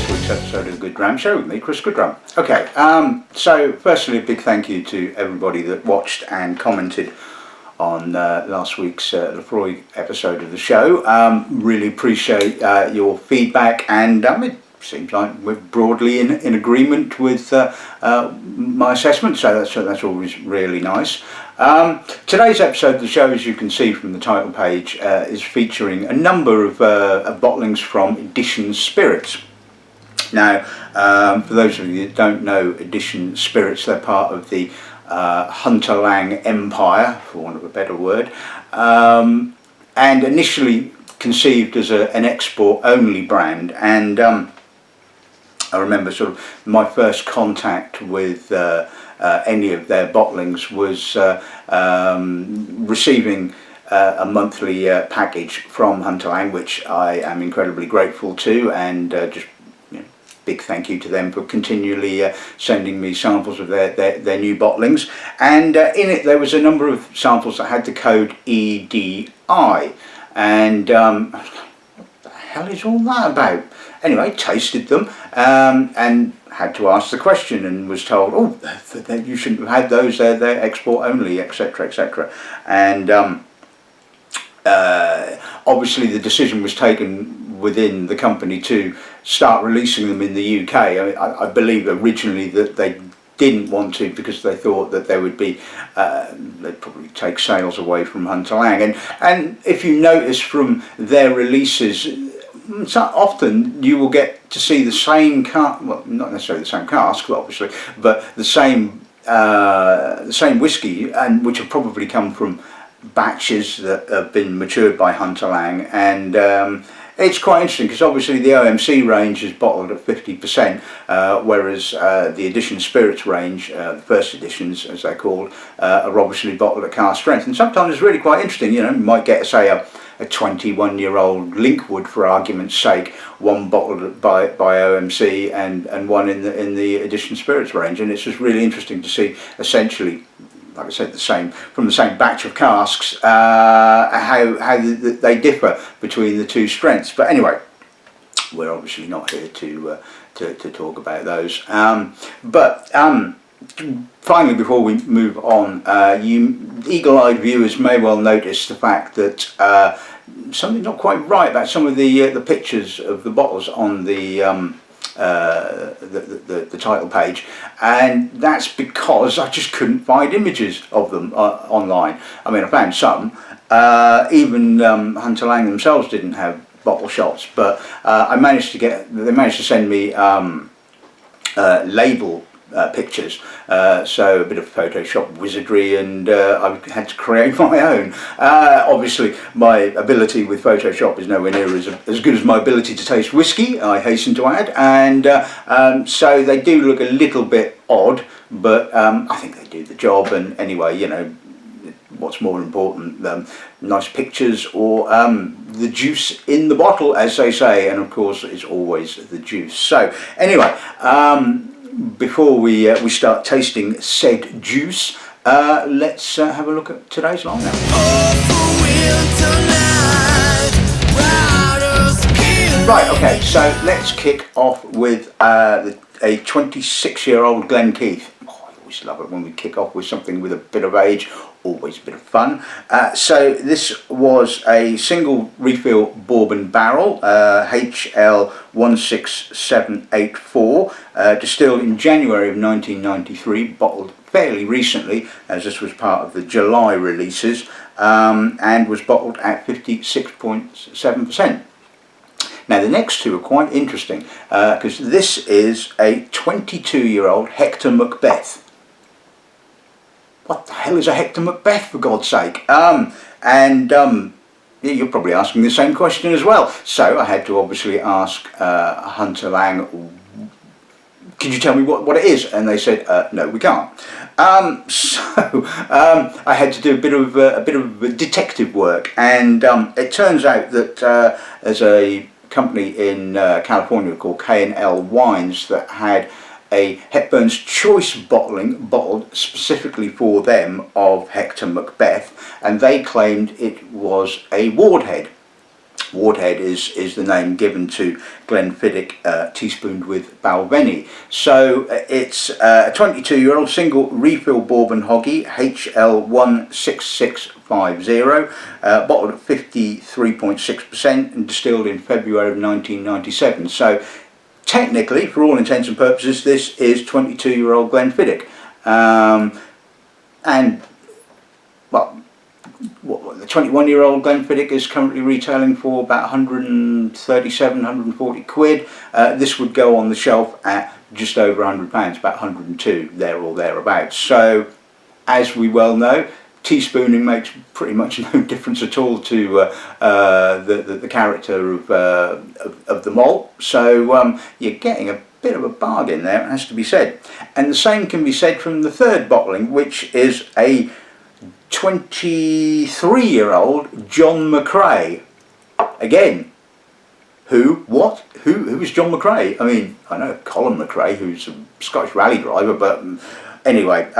this week's episode of the Goodrum Show with me, Chris Goodrum. Okay, so firstly a big thank you to everybody that watched and commented on last week's Laphroaig episode of the show. Really appreciate your feedback, and it seems like we're broadly in agreement with my assessment, so that's always really nice. Today's episode of the show, as you can see from the title page, is featuring a number of bottlings from Edition Spirits. Now, for those of you that don't know Edition Spirits, they're part of the Hunter Lang Empire, for want of a better word, and initially conceived as an export-only brand. And I remember sort of my first contact with any of their bottlings was receiving a monthly package from Hunter Lang, which I am incredibly grateful to, and just big thank you to them for continually sending me samples of their new bottlings. And in it there was a number of samples that had the code EDI, and what the hell is all that about? Anyway, tasted them and had to ask the question, and was told, oh, you shouldn't have had those, they're export only, etc, etc. And obviously the decision was taken within the company to start releasing them in the UK. I believe originally that they didn't want to, because they thought that there would be they'd probably take sales away from Hunter Lang. And if you notice from their releases, so often you will get to see the same well, not necessarily the same cask, obviously, but the same whiskey, and which have probably come from batches that have been matured by Hunter Lang. And it's quite interesting, because obviously the OMC range is bottled at 50%, whereas the Edition Spirits range, the first editions as they're called, are obviously bottled at cask strength. And sometimes it's really quite interesting, you might get, say, a 21-year-old Linkwood, for argument's sake, one bottled by OMC and one in the Edition Spirits range. And it's just really interesting to see, essentially, like I said, from the same batch of casks, how they differ between the two strengths. But anyway, we're obviously not here to talk about those. Finally, before we move on, you eagle-eyed viewers may well notice the fact that something's not quite right about some of the pictures of the bottles on the title page, and that's because I just couldn't find images of them online. I mean, I found some. Even Hunter Lang themselves didn't have bottle shots, but they managed to send me label pictures, so a bit of Photoshop wizardry, and I had to create my own. Obviously my ability with Photoshop is nowhere near as good as my ability to taste whiskey, I hasten to add, and so they do look a little bit odd, but I think they do the job. And anyway, what's more important, nice pictures or the juice in the bottle, as they say, and of course it's always the juice. So anyway, before we start tasting said juice, let's have a look at today's lineup. Right, okay, so let's kick off with a 26-year-old Glen. I always love it when we kick off with something with a bit of age, always a bit of fun. So this was a single refill bourbon barrel, HL 16784, distilled in January of 1993, bottled fairly recently, as this was part of the July releases, and was bottled at 56.7%. Now the next two are quite interesting, because this is a 22-year-old Hector Macbeth. What the hell is a Hector Macbeth, for God's sake? You're probably asking the same question as well. So I had to obviously ask Hunter Lang, could you tell me what it is? And they said, no, we can't. I had to do a bit of detective work, and it turns out that there's a company in California called K&L Wines that had a Hepburn's Choice bottling bottled specifically for them of Hector Macbeth, and they claimed it was a Wardhead. Wardhead is the name given to Glenfiddich, teaspooned with Balvenie. So it's a 22-year-old single refill bourbon hoggy, HL16650, bottled at 53.6% and distilled in February of 1997. So technically, for all intents and purposes, this is 22-year-old Glenfiddich. And, well, the 21-year-old Glenfiddich is currently retailing for about 137, 140 quid. This would go on the shelf at just over £100, about 102, there or thereabouts. So, as we well know, teaspooning makes pretty much no difference at all to the character of the malt. So you're getting a bit of a bargain there, it has to be said. And the same can be said from the third bottling, which is a 23-year-old John McCrae. Again, who is John McCrae? I mean, I know Colin McCrae, who's a Scottish rally driver, but anyway,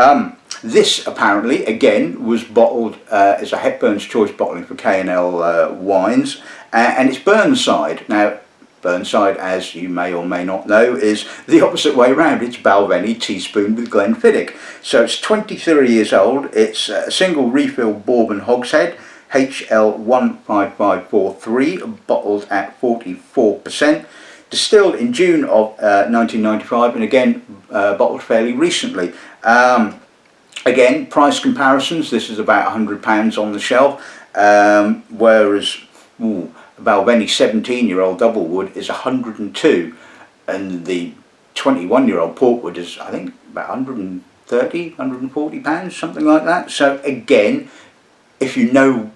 this apparently again was bottled as a Hepburn's Choice bottling for K&L Wines, and it's Burnside. Now, Burnside, as you may or may not know, is the opposite way around. It's Balvenie teaspooned with Glenfiddich. So it's 23 years old. It's a single refill bourbon hogshead, HL15543, bottled at 44%, distilled in June of 1995, and again bottled fairly recently. Again, price comparisons, this is about £100 on the shelf, whereas Balvenie 17-year-old Doublewood is 102, and the 21-year-old Portwood is, I think, about 130, 140 pounds, something like that. So again, if you know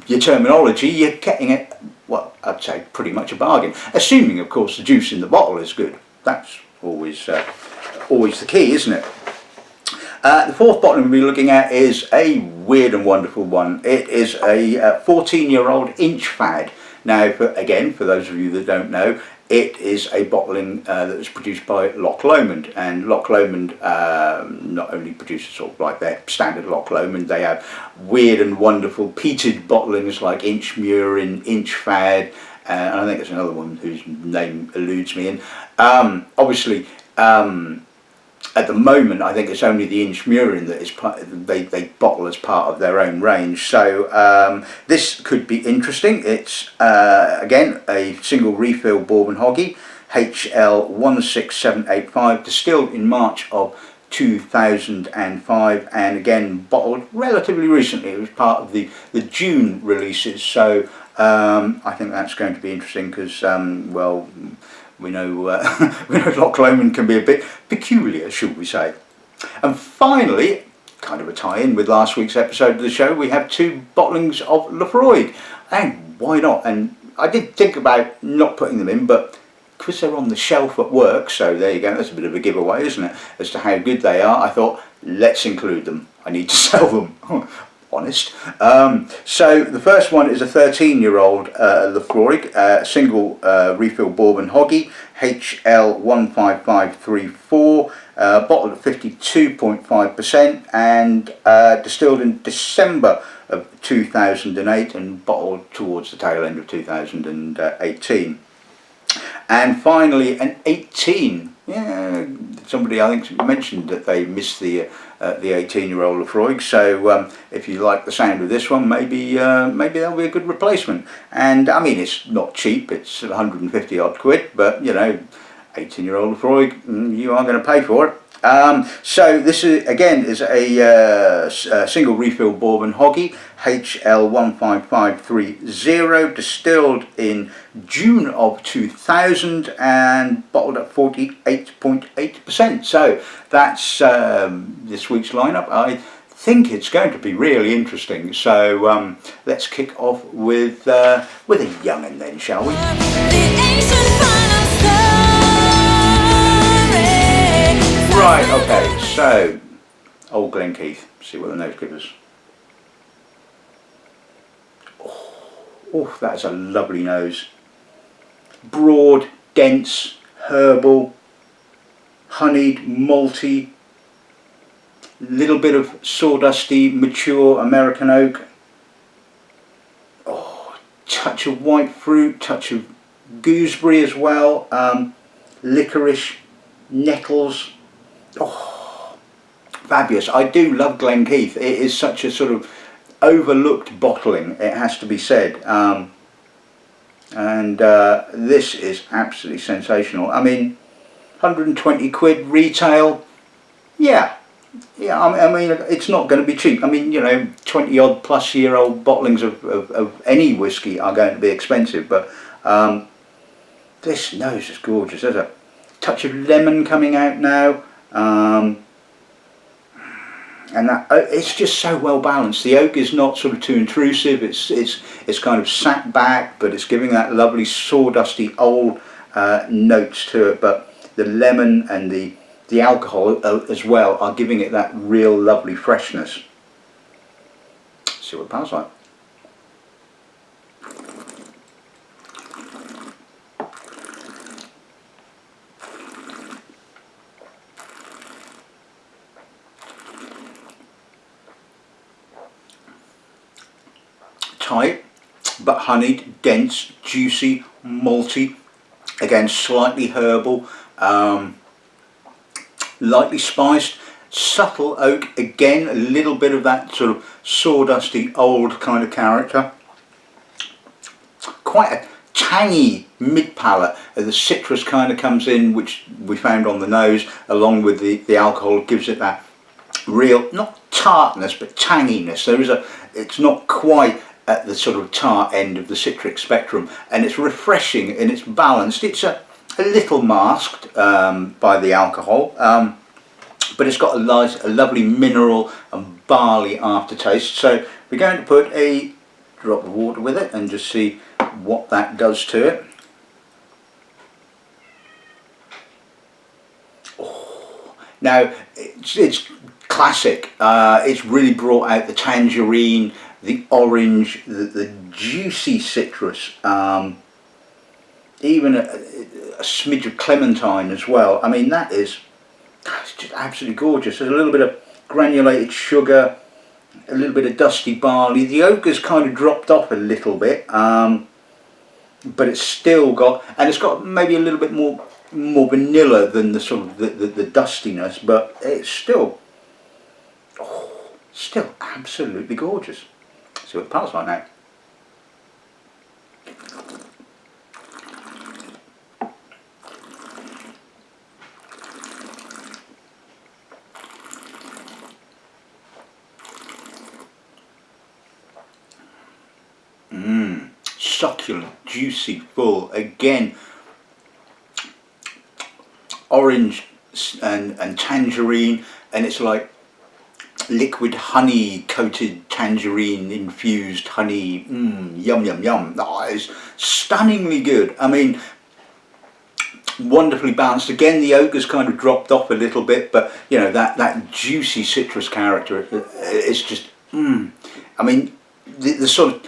your terminology, you're getting it, well, I'd say pretty much a bargain, assuming of course the juice in the bottle is good. That's always the key, isn't it? The fourth bottling we'll be looking at is a weird and wonderful one. It is a 14-year-old Inchfad. Now, for those of you that don't know, it is a bottling that was produced by Loch Lomond, and Loch Lomond not only produces sort of like their standard Loch Lomond, they have weird and wonderful peated bottlings like Inchmuir and Inchfad, and I think there's another one whose name eludes me. And obviously, at the moment, I think it's only the Inchmuir that is they bottle as part of their own range. So this could be interesting. It's again a single refill bourbon hoggy, HL16785, distilled in March of 2005, and again bottled relatively recently. It was part of the June releases. So I think that's going to be interesting because well, we know Loch Lomond can be a bit peculiar, should we say. And finally, kind of a tie-in with last week's episode of the show, we have two bottlings of Laphroaig. And why not? And I did think about not putting them in, but because they're on the shelf at work, so there you go, that's a bit of a giveaway, isn't it, as to how good they are, I thought, let's include them. I need to sell them. Honest. So the first one is a 13-year-old Laphroaig, single refill bourbon hoggy, HL15534, bottled at 52.5% and distilled in December of 2008 and bottled towards the tail end of 2018. And finally, an 18. Yeah, somebody I think mentioned that they missed the 18-year-old Laphroaig. So if you like the sound of this one, maybe that'll be a good replacement. And I mean, it's not cheap. It's 150 odd quid, but you know, 18-year-old Laphroaig, you are going to pay for it. So this is again is a single refill bourbon hoggy, HL15530, distilled in June of 2000 and bottled at 48.8%. So that's this week's lineup. I think it's going to be really interesting. So let's kick off with a young'un then, shall we? Right, okay, so Old Glen Keith, see what the nose gives us. Oh, that's a lovely nose. Broad, dense, herbal, honeyed, malty, little bit of sawdusty, mature American oak. Oh, touch of white fruit, touch of gooseberry as well, licorice, nettles. Oh, fabulous. I do love Glen Keith. It is such a sort of overlooked bottling, it has to be said. This is absolutely sensational. I mean, 120 quid retail, yeah. I mean, it's not going to be cheap. I mean, you know, 20 odd plus year old bottlings of any whiskey are going to be expensive, but this nose is gorgeous. There's a touch of lemon coming out now, and that it's just so well balanced. The oak is not sort of too intrusive. It's kind of sat back, but it's giving that lovely sawdusty old notes to it. But the lemon and the alcohol as well are giving it that real lovely freshness. Let's see what it smells like. Tight, but honeyed, dense, juicy, malty, again slightly herbal, lightly spiced, subtle oak, again a little bit of that sort of sawdusty old kind of character. Quite a tangy mid-palate. The citrus kind of comes in, which we found on the nose, along with the alcohol, gives it that real, not tartness, but tanginess. It's not quite at the sort of tart end of the citric spectrum, and it's refreshing and it's balanced. It's a little masked by the alcohol, but it's got a lovely mineral and barley aftertaste. So we're going to put a drop of water with it and just see what that does to it. Oh, now it's classic. It's really brought out the tangerine, the orange, the juicy citrus, even a smidge of clementine as well. I mean, it's just absolutely gorgeous. There's a little bit of granulated sugar, a little bit of dusty barley. The oak has kind of dropped off a little bit, but it's still got, and it's got maybe a little bit more vanilla than the sort of the dustiness, but it's still absolutely gorgeous. See what it smells like now. Succulent, juicy, full. Again, orange and tangerine, and it's like liquid honey coated tangerine infused honey. Yum yum yum. That is stunningly good. I mean, wonderfully balanced. Again, the oak has kind of dropped off a little bit, but you know, that juicy citrus character, it's just I mean, the sort of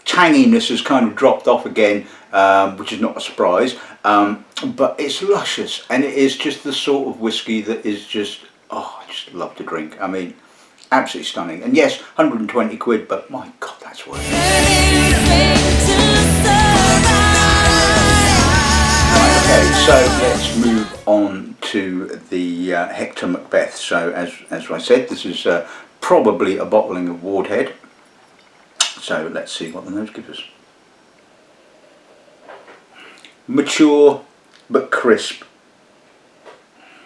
tanginess has kind of dropped off again, which is not a surprise, but it's luscious, and it is just the sort of whiskey that is just, I just love to drink. I mean, absolutely stunning. And yes, 120 quid, but my God, that's worth it. Right, okay, so let's move on to the Hector Macbeth. So as I said, this is probably a bottling of Wardhead. So let's see what the nose gives us. Mature but crisp.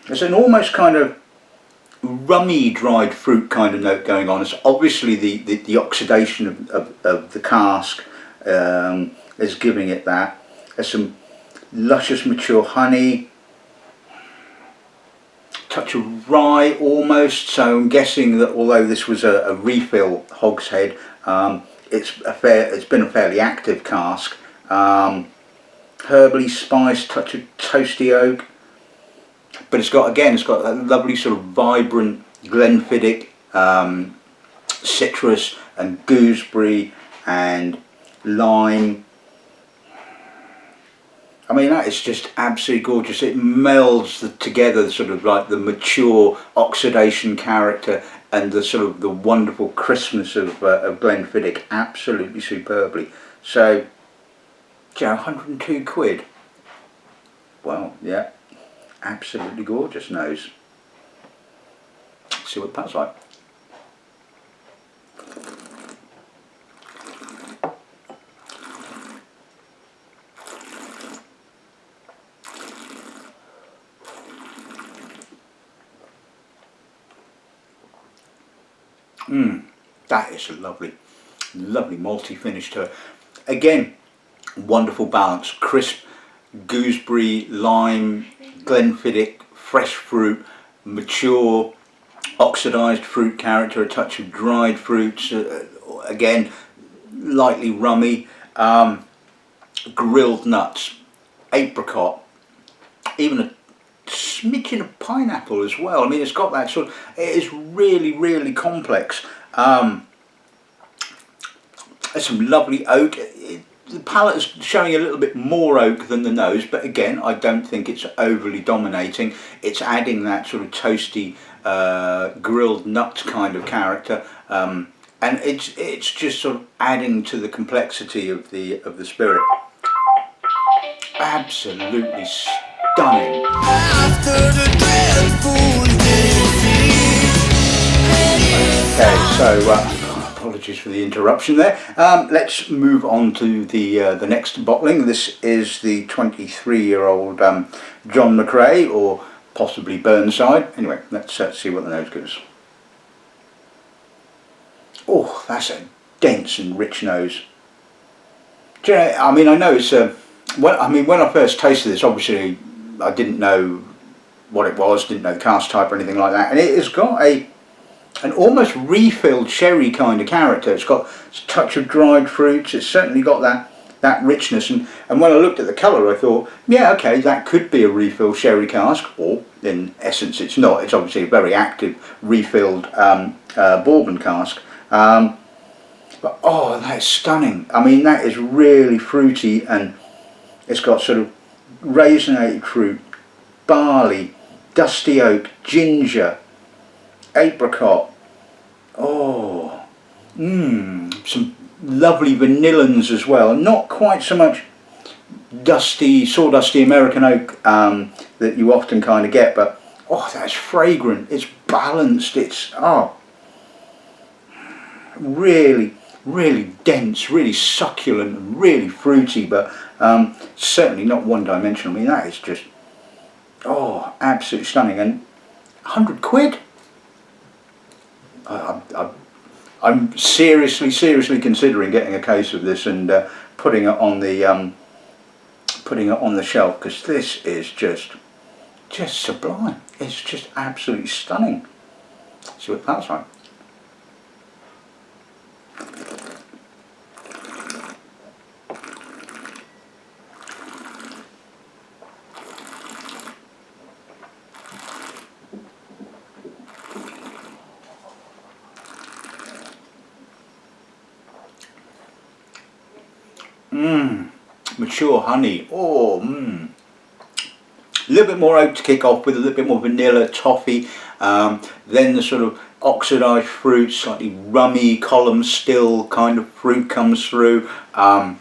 There's an almost kind of rummy dried fruit kind of note going on. It's obviously the oxidation of the cask is giving it that. There's some luscious mature honey, touch of rye almost, so I'm guessing that although this was a refill hogshead, it's been a fairly active cask. Herbally spiced, touch of toasty oak, but it's got that lovely sort of vibrant Glenfiddich citrus and gooseberry and lime. I mean, that is just absolutely gorgeous. It melds together sort of like the mature oxidation character and the sort of the wonderful crispness of Glenfiddich absolutely superbly. So, 102 quid. Well, yeah, absolutely gorgeous nose. Let's see what it tastes like. That is a lovely malty finish to it. Again, wonderful balance, crisp gooseberry, lime, Glenfiddich, fresh fruit, mature, oxidised fruit character, a touch of dried fruits, again, lightly rummy, grilled nuts, apricot, even a smidgen of pineapple as well. I mean, it's got that sort of, it is really complex. There's some lovely oak. The palate is showing a little bit more oak than the nose, but again, I don't think it's overly dominating. It's adding that sort of toasty, grilled nut kind of character, and it's just sort of adding to the complexity of the spirit. Absolutely stunning. Okay, so apologies for the interruption there. Let's move on to the next bottling. This is the 23-year-old John McCrae, or possibly Burnside. Anyway, let's see what the nose gives. Oh, that's a dense and rich nose. Do you know, I mean, I know it's when I first tasted this, obviously I didn't know what it was, didn't know the cask type or anything like that, and it has got an almost refilled sherry kind of character. It's got a touch of dried fruits. It's certainly got that richness, and when I looked at the colour, I thought, yeah, okay, that could be a refilled sherry cask, or in essence it's not. It's obviously a very active refilled bourbon cask. But oh, that's stunning. I mean, that is really fruity, and it's got sort of raisinated fruit, barley, dusty oak, ginger, apricot. Oh, some lovely vanillins as well. Not quite so much sawdusty American oak that you often kind of get, but oh, that's fragrant. It's balanced. It's really dense, really succulent, and really fruity, but certainly not one-dimensional. I mean, that is just absolutely stunning. And 100 quid. I'm seriously considering getting a case of this and putting it on the shelf, because this is just sublime. It's just absolutely stunning. Let's see what that's like. Mature honey. A little bit more oak to kick off with, a little bit more vanilla, toffee, then the sort of oxidised fruit, slightly rummy, column still kind of fruit comes through, but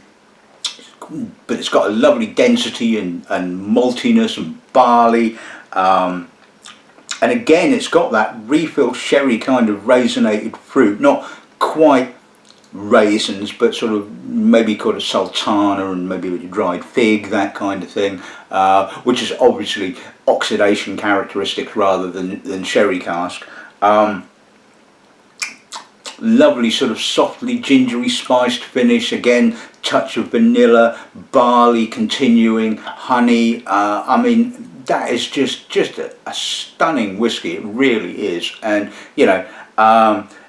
it's got a lovely density and maltiness and barley, and again it's got that refilled sherry kind of raisinated fruit, not quite raisins, but sort of maybe called a sultana and maybe a dried fig, that kind of thing, which is obviously oxidation characteristics rather than sherry cask. Lovely sort of softly gingery spiced finish, again touch of vanilla, barley continuing, honey. I mean, that is just a stunning whiskey. It really is. And you know,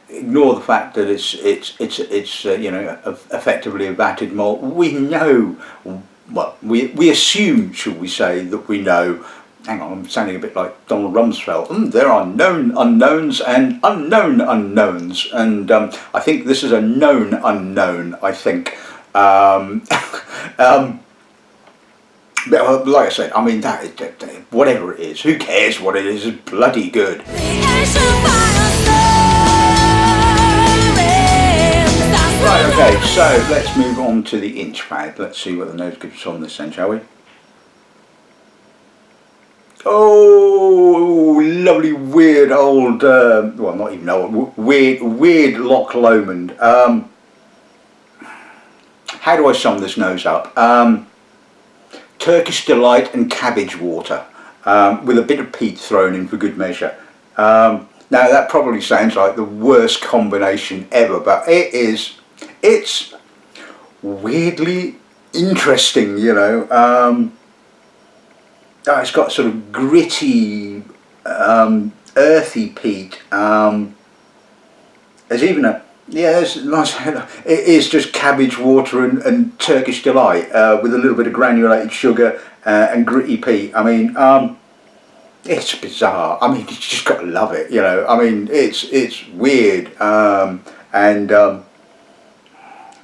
ignore the fact that it's you know, effectively a vatted malt. We know, well, we assume, should we say, that we know. Hang on, I'm sounding a bit like Donald Rumsfeld. There are known unknowns and unknown unknowns, and I think this is a known unknown. I think. But like I said, I mean, that whatever it is, who cares what it is? It's bloody good. Right, okay, So let's move on to the Inchfad. Let's see what the nose gives us on this then, shall we? Oh, lovely weird old, well not even old, weird Loch Lomond. How do I sum this nose up? Turkish Delight and cabbage water, with a bit of peat thrown in for good measure. Now that probably sounds like the worst combination ever, but it's weirdly interesting, you know. It's got sort of gritty, earthy peat. There's even a, yeah, there's nice, it is just cabbage water and Turkish Delight with a little bit of granulated sugar and gritty peat. I mean, it's bizarre. I mean, you just got to love it, you know. I mean, it's weird,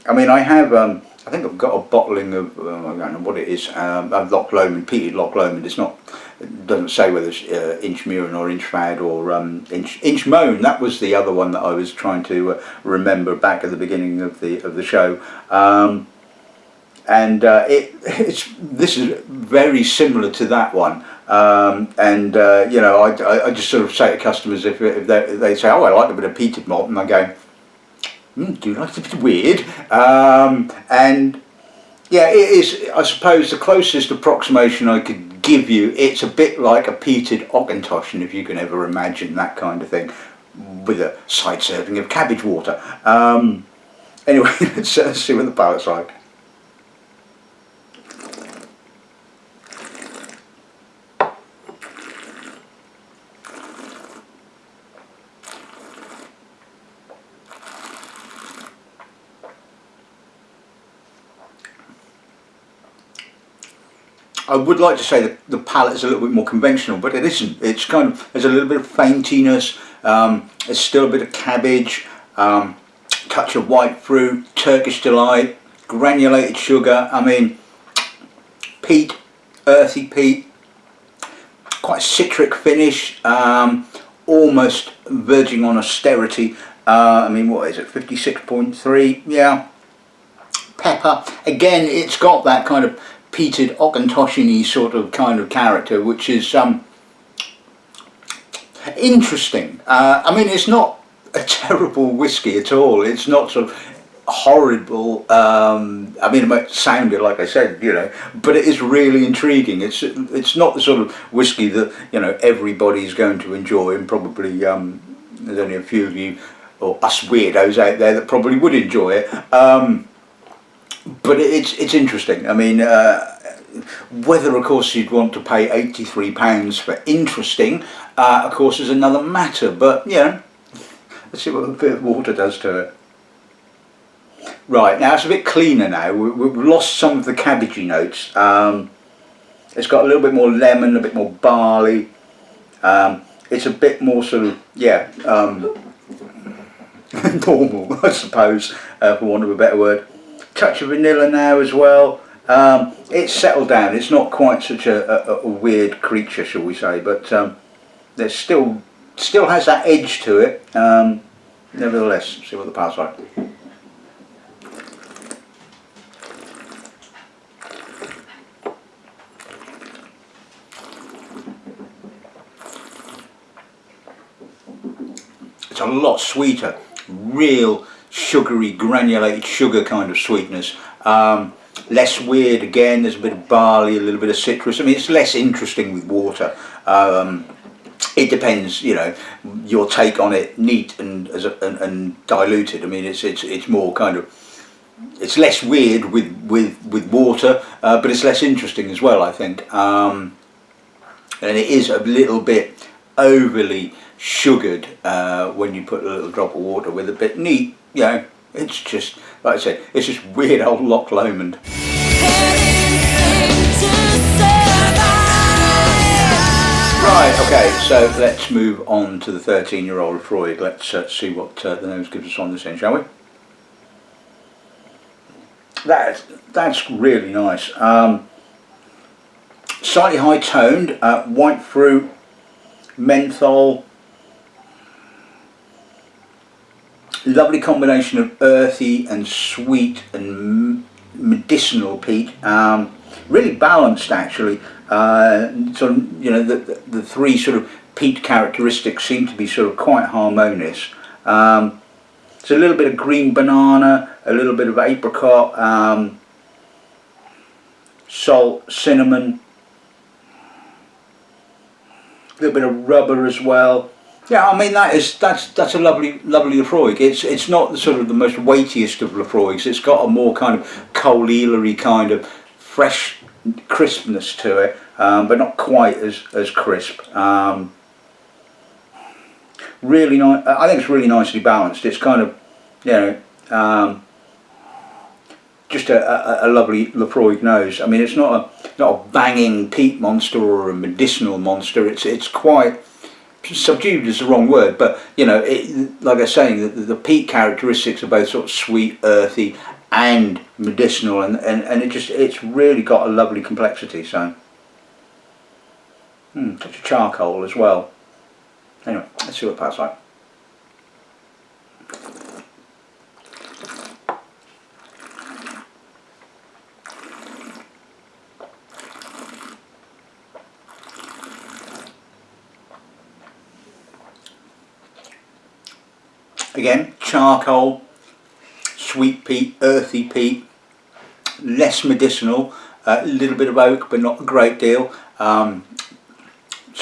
I mean, I have, I think I've got a bottling of, I don't know what it is, of Loch Lomond, peated Loch Lomond. It's not, it doesn't say whether it's Inchmuren or Inchfad or Inchmoan. That was the other one that I was trying to remember back at the beginning of the show. This is very similar to that one. You know, I just sort of say to customers if they say, oh, I like a bit of peated malt, and I go, do you like it a bit weird? And yeah, it is, I suppose, the closest approximation I could give you. It's a bit like a peated Auchentoshan, if you can ever imagine that kind of thing, with a side serving of cabbage water. Anyway, let's see what the palate's like. I would like to say that the palate is a little bit more conventional, but it isn't. It's kind of, there's a little bit of faintiness, there's still a bit of cabbage, touch of white fruit, Turkish Delight, granulated sugar. I mean, peat, earthy peat, quite a citric finish, almost verging on austerity. I mean, what is it, 56.3? Yeah. Pepper, again, it's got that kind of peated Auchentoshan-y sort of kind of character, which is interesting. I mean, it's not a terrible whiskey at all. It's not sort of horrible. I mean, it might sound it, like I said, you know, but it is really intriguing. It's not the sort of whiskey that, you know, everybody's going to enjoy, and probably there's only a few of you or us weirdos out there that probably would enjoy it. But it's interesting. I mean, whether of course you'd want to pay £83 for interesting, of course, is another matter. But you know, let's see what a bit of water does to it. Right, now it's a bit cleaner now. We've lost some of the cabbagey notes. It's got a little bit more lemon, a bit more barley. It's a bit more sort of, yeah, normal, I suppose, for want of a better word. Touch of vanilla now as well. It's settled down. It's not quite such a weird creature, shall we say, but there's still has that edge to it. Nevertheless, see what the palate's like. It's a lot sweeter, real sugary, granulated sugar kind of sweetness. Less weird again, there's a bit of barley, a little bit of citrus. I mean, it's less interesting with water. It depends, you know, your take on it, neat and diluted. I mean, it's more kind of, it's less weird with water, but it's less interesting as well, I think. And it is a little bit overly sugared when you put a little drop of water with a bit neat. You know, it's just, like I said, it's just weird old Loch Lomond. Right, okay, so let's move on to the 13-year-old Laphroaig. Let's see what the nose gives us on this end, shall we? That's really nice. Slightly high-toned, white fruit, menthol, Lovely combination of earthy and sweet and medicinal peat. Really balanced, actually. Sort of, you know, the three sort of peat characteristics seem to be sort of quite harmonious. It's a little bit of green banana, a little bit of apricot, salt, cinnamon, a little bit of rubber as well. Yeah, I mean that's a lovely Laphroaig. It's not the sort of the most weightiest of Laphroaigs. It's got a more kind of coal ealery kind of fresh crispness to it, but not quite as crisp. Really nice. I think it's really nicely balanced. It's kind of, you know, just a lovely Laphroaig nose. I mean, it's not a banging peat monster or a medicinal monster. It's quite subdued is the wrong word, but you know, like I was saying, the peat characteristics are both sort of sweet, earthy, and medicinal, and it's really got a lovely complexity. So, touch of charcoal as well. Anyway, let's see what that's like. Again, charcoal, sweet peat, earthy peat, less medicinal, a little bit of oak but not a great deal. So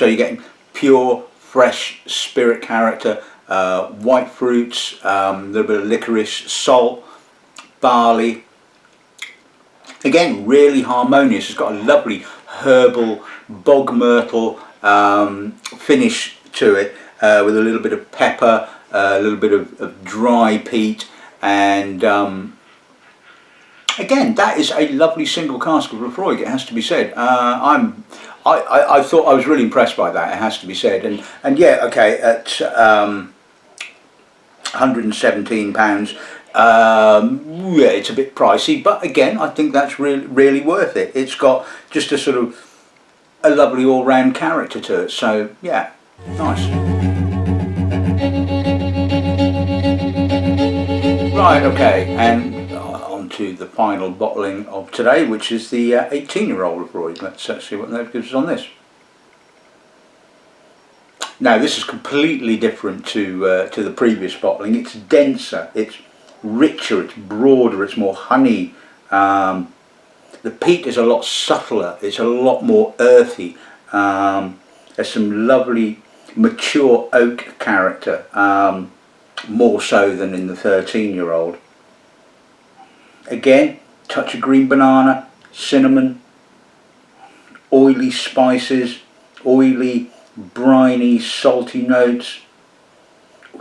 you're getting pure, fresh spirit character, white fruits, a little bit of licorice, salt, barley. Again, really harmonious. It's got a lovely herbal, bog myrtle finish to it, with a little bit of pepper, a little bit of dry peat, and again, that is a lovely single cask of Laphroaig, it has to be said. I thought I was really impressed by that, it has to be said, and yeah, okay, at £117, yeah, it's a bit pricey, but again, I think that's really worth it. It's got just a sort of a lovely all-round character to it, so yeah, nice. Right, okay, and on to the final bottling of today, which is the 18-year-old Laphroaig. Let's see what that gives us on this. Now, this is completely different to the previous bottling. It's denser, it's richer, it's broader, it's more honey. The peat is a lot subtler, it's a lot more earthy. There's some lovely mature oak character, more so than in the 13-year-old. Again, touch of green banana, cinnamon, oily spices, oily, briny, salty notes.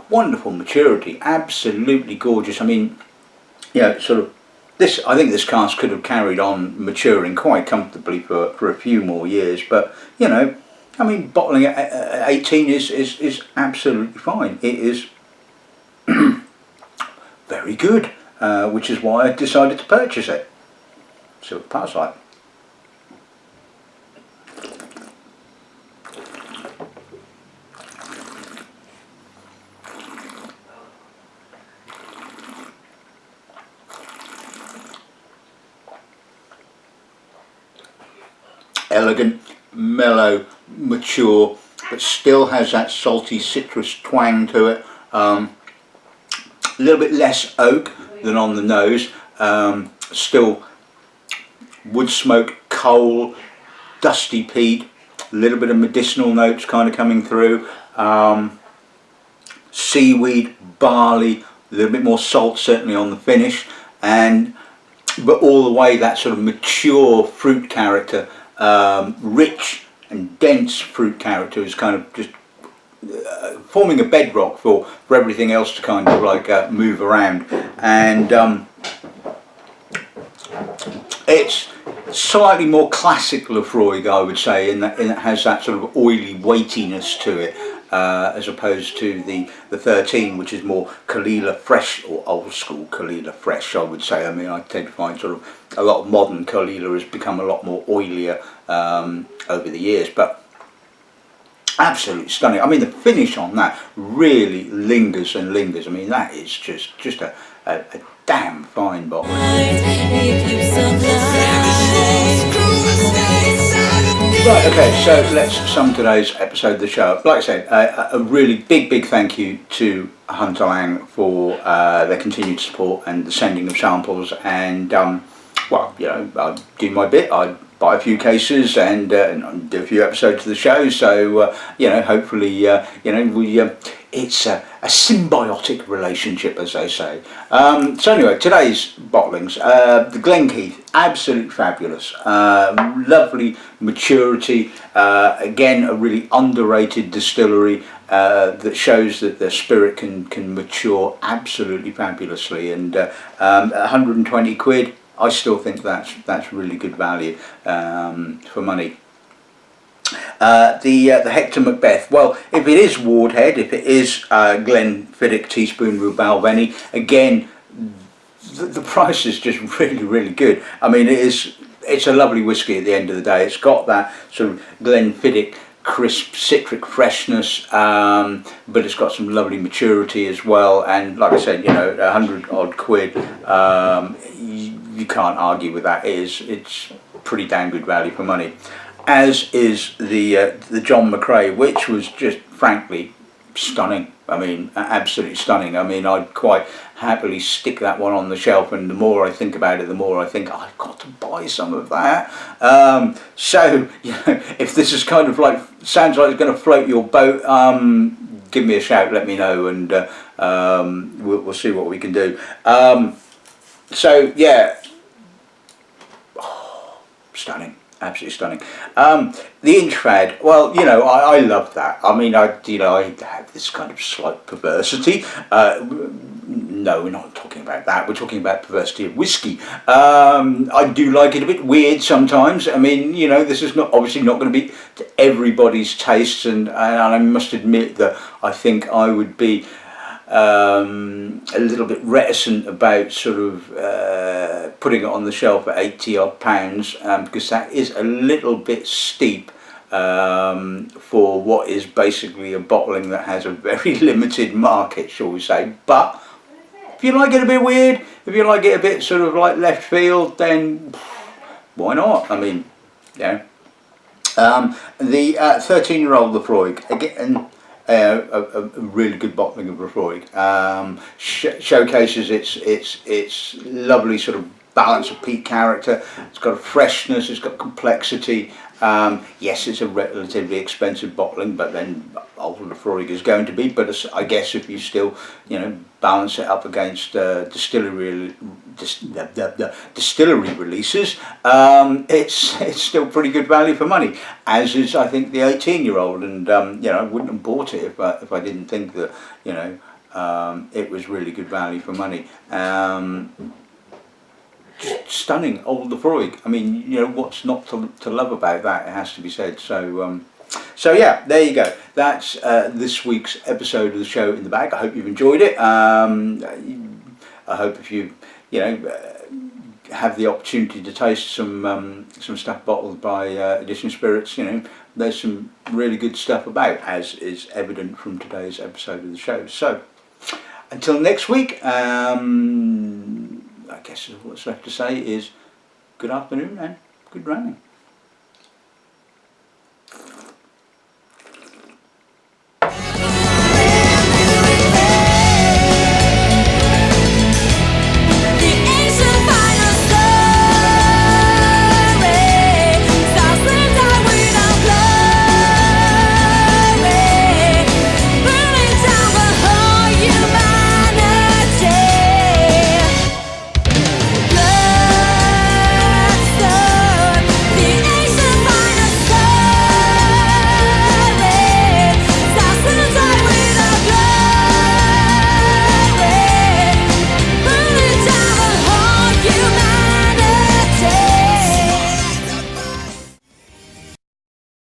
Wonderful maturity, absolutely gorgeous. I mean, you know, sort of this. I think this cask could have carried on maturing quite comfortably for a few more years, but you know, I mean, bottling at 18 is absolutely fine. It is very good, which is why I decided to purchase it. See what the parts like. Elegant, mellow, mature, but still has that salty citrus twang to it. A little bit less oak than on the nose. Still wood smoke, coal, dusty peat, a little bit of medicinal notes kind of coming through. Seaweed, barley, a little bit more salt certainly on the finish, but all the way that sort of mature fruit character. Rich and dense fruit character is kind of just forming a bedrock for everything else to kind of like move around, and it's slightly more classic Laphroaig, I would say, in that it has that sort of oily weightiness to it, as opposed to the 13, which is more Caol fresh, or old school Caol fresh, I would say. I mean, I tend to find sort of a lot of modern Caol has become a lot more oilier over the years, but Absolutely stunning. I mean, the finish on that really lingers and lingers. I mean, that is just a damn fine bottle. Right, okay, so let's sum today's episode of the show up. Like I said, a really big thank you to Hunter Lang for their continued support and the sending of samples. And, well, you know, I'd do my bit. I'd buy a few cases and do a few episodes of the show. So, you know, hopefully, you know, it's a symbiotic relationship, as they say. So anyway, today's bottlings, the Glen, absolutely fabulous, lovely maturity, again a really underrated distillery that shows that the spirit can mature absolutely fabulously, and 120 quid, I still think that's really good value for money. The Hector Macbeth, well, if it is Wardhead, if it is Glenfiddich Teaspoon Balvenie, again, the price is just really good. I mean, it's a lovely whiskey at the end of the day. It's got that sort of Glenfiddich crisp citric freshness, but it's got some lovely maturity as well. And like I said, you know, 100 odd quid, you can't argue with that. It's pretty damn good value for money. As is the John McCrae, which was just frankly stunning. I mean, absolutely stunning. I mean, I'd quite happily stick that one on the shelf, and the more I think about it, the more I think I've got to buy some of that. So, you know, if this is kind of like, sounds like it's going to float your boat, give me a shout, let me know, and we'll see what we can do. So, yeah, stunning. Absolutely stunning. The Inchfad, well, you know, I love that. I mean, I have this kind of slight perversity. No, we're not talking about that. We're talking about perversity of whiskey. I do like it a bit weird sometimes. I mean, you know, this is not obviously not going to be to everybody's tastes, and I must admit that I think I would be a little bit reticent about sort of putting it on the shelf at 80 odd pounds, because that is a little bit steep for what is basically a bottling that has a very limited market, shall we say. But if you like it a bit weird, if you like it a bit sort of like left field, then why not? I mean, yeah. The 13-year-old Laphroaig, again, a really good bottling of Laphroaig, showcases its lovely sort of balance of peat character. It's got a freshness, it's got complexity. Yes, it's a relatively expensive bottling, but then old Laphroaig is going to be. But I guess if you still, you know, balance it up against distillery releases, it's still pretty good value for money. As is, I think, the 18-year-old, and you know, I wouldn't have bought it if I didn't think that, you know, it was really good value for money. Stunning old Laphroaig. I mean, you know, what's not to love about that? It has to be said. So yeah, there you go. That's this week's episode of the show in the bag. I hope you've enjoyed it. I hope if you have the opportunity to taste some stuff bottled by Edition Spirits, you know, there's some really good stuff about, as is evident from today's episode of the show. So until next week, I guess what's left to say is good afternoon and good running.